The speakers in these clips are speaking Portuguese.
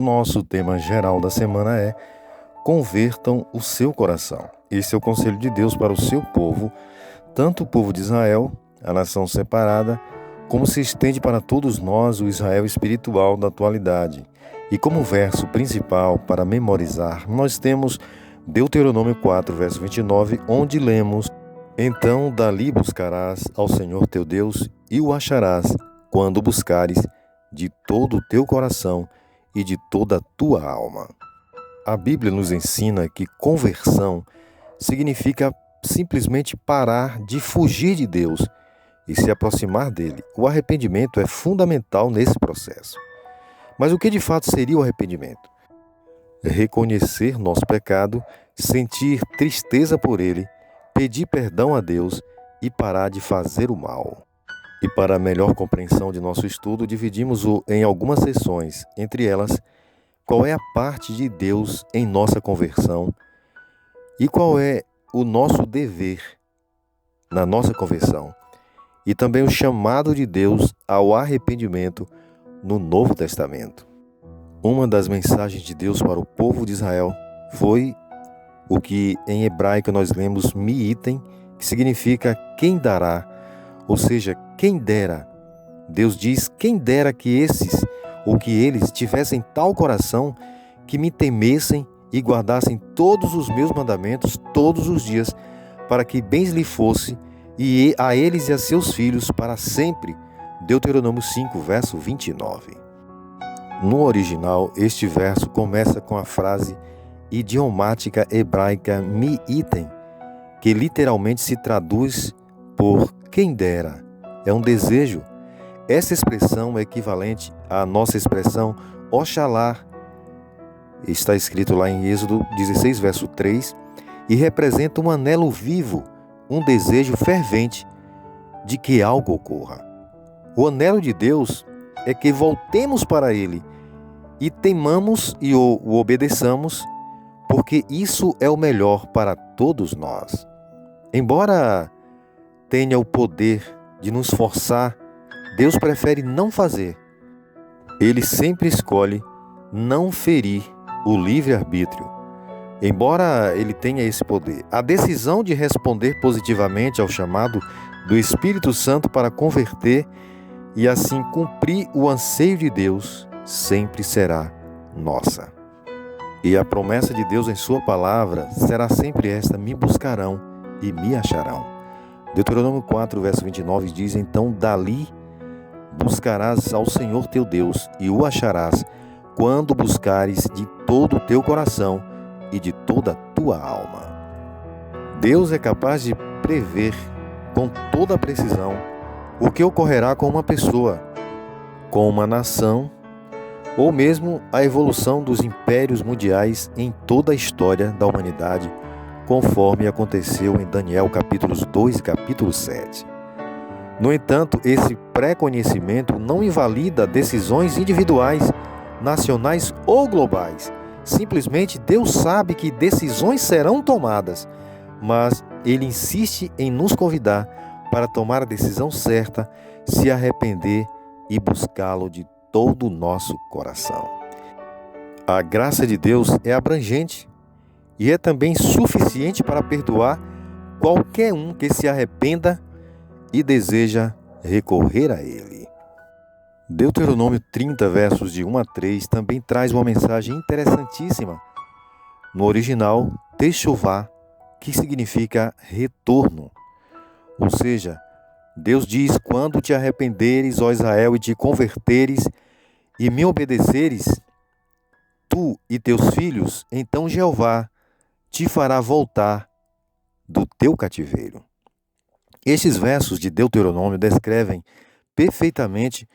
Nosso tema geral da semana é Convertam o seu coração. Esse é o conselho de Deus para o seu povo, tanto o povo de Israel, a nação separada, como se estende para todos nós, o Israel espiritual da atualidade. E como verso principal para memorizar, nós temos Deuteronômio 4, verso 29, onde lemos: Então dali buscarás ao Senhor teu Deus e o acharás, quando o buscares de todo o teu coração e de toda a tua alma. A Bíblia nos ensina que conversão significa simplesmente parar de fugir de Deus e se aproximar dele. O arrependimento é fundamental nesse processo. Mas o que de fato seria o arrependimento? Reconhecer nosso pecado, sentir tristeza por ele, pedir perdão a Deus e parar de fazer o mal. E para melhor compreensão de nosso estudo, dividimos-o em algumas sessões, entre elas, qual é a parte de Deus em nossa conversão e qual é o nosso dever na nossa conversão, e também o chamado de Deus ao arrependimento no Novo Testamento. Uma das mensagens de Deus para o povo de Israel foi o que em hebraico nós lemos mi-item, que significa quem dará, ou seja, quem dera. Deus diz: quem dera que esses ou que eles tivessem tal coração que me temessem e guardassem todos os meus mandamentos todos os dias, para que bens lhe fosse e a eles e a seus filhos para sempre. Deuteronômio 5, verso 29. No original, este verso começa com a frase idiomática hebraica mi-item, que literalmente se traduz por quem dera. É um desejo. Essa expressão é equivalente à nossa expressão Oxalá. Está escrito lá em Êxodo 16, verso 3, e representa um anelo vivo, um desejo fervente de que algo ocorra. O anelo de Deus é que voltemos para Ele e temamos e o obedeçamos, porque isso é o melhor para todos nós. Embora tenha o poder de nos forçar, Deus prefere não fazer. Ele sempre escolhe não ferir o livre-arbítrio, embora ele tenha esse poder. A decisão de responder positivamente ao chamado do Espírito Santo para converter e assim cumprir o anseio de Deus sempre será nossa. E a promessa de Deus em sua palavra será sempre esta: me buscarão e me acharão. Deuteronômio 4, verso 29 diz: Então dali buscarás ao Senhor teu Deus e o acharás, quando buscares de todo o teu coração e de toda a tua alma. Deus é capaz de prever com toda a precisão o que ocorrerá com uma pessoa, com uma nação, ou mesmo a evolução dos impérios mundiais em toda a história da humanidade, conforme aconteceu em Daniel capítulos 2 e capítulo 7. No entanto, esse pré-conhecimento não invalida decisões individuais, nacionais ou globais. Simplesmente Deus sabe que decisões serão tomadas, mas Ele insiste em nos convidar para tomar a decisão certa, se arrepender e buscá-lo de todo o nosso coração. A graça de Deus é abrangente e é também suficiente para perdoar qualquer um que se arrependa e deseja recorrer a Ele. Deuteronômio 30, versos de 1 a 3, também traz uma mensagem interessantíssima. No original, techuvá, que significa retorno. Ou seja, Deus diz: quando te arrependeres, ó Israel, e te converteres e me obedeceres, tu e teus filhos, então Jeová te fará voltar do teu cativeiro. Estes versos de Deuteronômio descrevem perfeitamente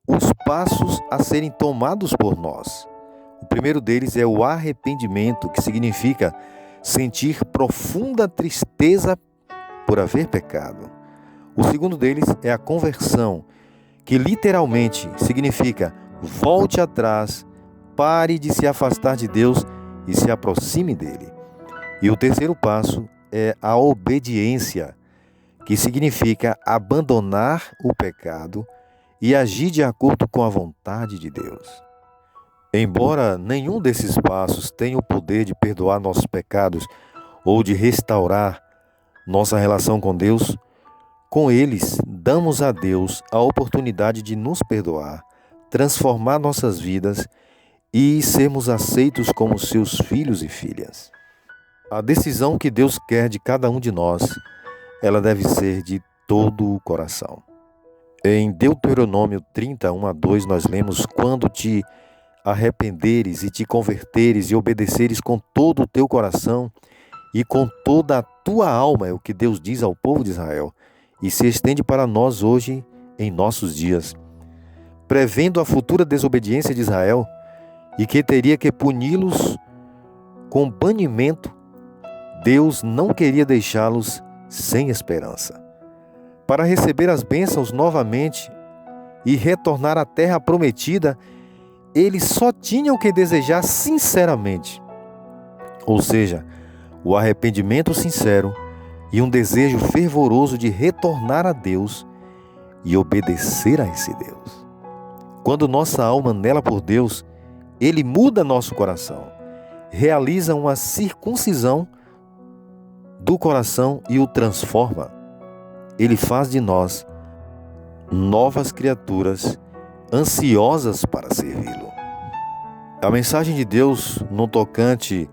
os passos a serem tomados por nós. O primeiro deles é o arrependimento, que significa sentir profunda tristeza por haver pecado. O segundo deles é a conversão, que literalmente significa volte atrás, pare de se afastar de Deus e se aproxime dele. E o terceiro passo é a obediência, que significa abandonar o pecado e agir de acordo com a vontade de Deus. Embora nenhum desses passos tenha o poder de perdoar nossos pecados ou de restaurar nossa relação com Deus, com eles damos a Deus a oportunidade de nos perdoar, transformar nossas vidas e sermos aceitos como seus filhos e filhas. A decisão que Deus quer de cada um de nós, ela deve ser de todo o coração. Em Deuteronômio 30, 1-2, nós lemos: quando te arrependeres e te converteres e obedeceres com todo o teu coração e com toda a tua alma, é o que Deus diz ao povo de Israel, e se estende para nós hoje em nossos dias, prevendo a futura desobediência de Israel e que teria que puni-los com banimento. Deus não queria deixá-los sem esperança. Para receber as bênçãos novamente e retornar à terra prometida, eles só tinham que desejar sinceramente, ou seja, o arrependimento sincero e um desejo fervoroso de retornar a Deus e obedecer a esse Deus. Quando nossa alma anela por Deus, Ele muda nosso coração, realiza uma circuncisão do coração e o transforma. Ele faz de nós novas criaturas ansiosas para servi-lo. A mensagem de Deus no tocante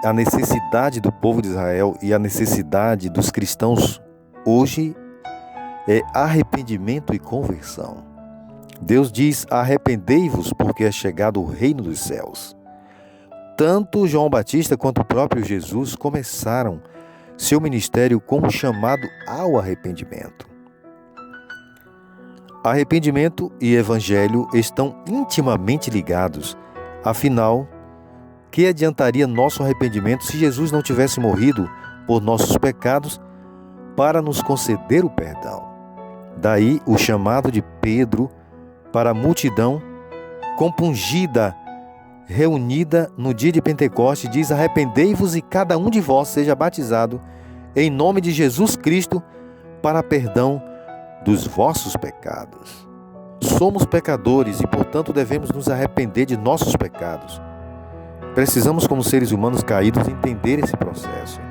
à necessidade do povo de Israel e à necessidade dos cristãos hoje é arrependimento e conversão. Deus diz: arrependei-vos, porque é chegado o reino dos céus. Tanto João Batista quanto o próprio Jesus começaram seu ministério com um chamado ao arrependimento. Arrependimento e evangelho estão intimamente ligados. Afinal, que adiantaria nosso arrependimento se Jesus não tivesse morrido por nossos pecados para nos conceder o perdão? Daí o chamado de Pedro para a multidão compungida, reunida no dia de Pentecostes, diz: arrependei-vos e cada um de vós seja batizado em nome de Jesus Cristo para perdão dos vossos pecados. Somos pecadores e, portanto, devemos nos arrepender de nossos pecados. Precisamos, como seres humanos caídos, entender esse processo,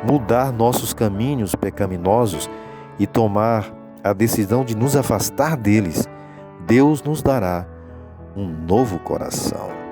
mudar nossos caminhos pecaminosos e tomar a decisão de nos afastar deles. Deus nos dará um novo coração.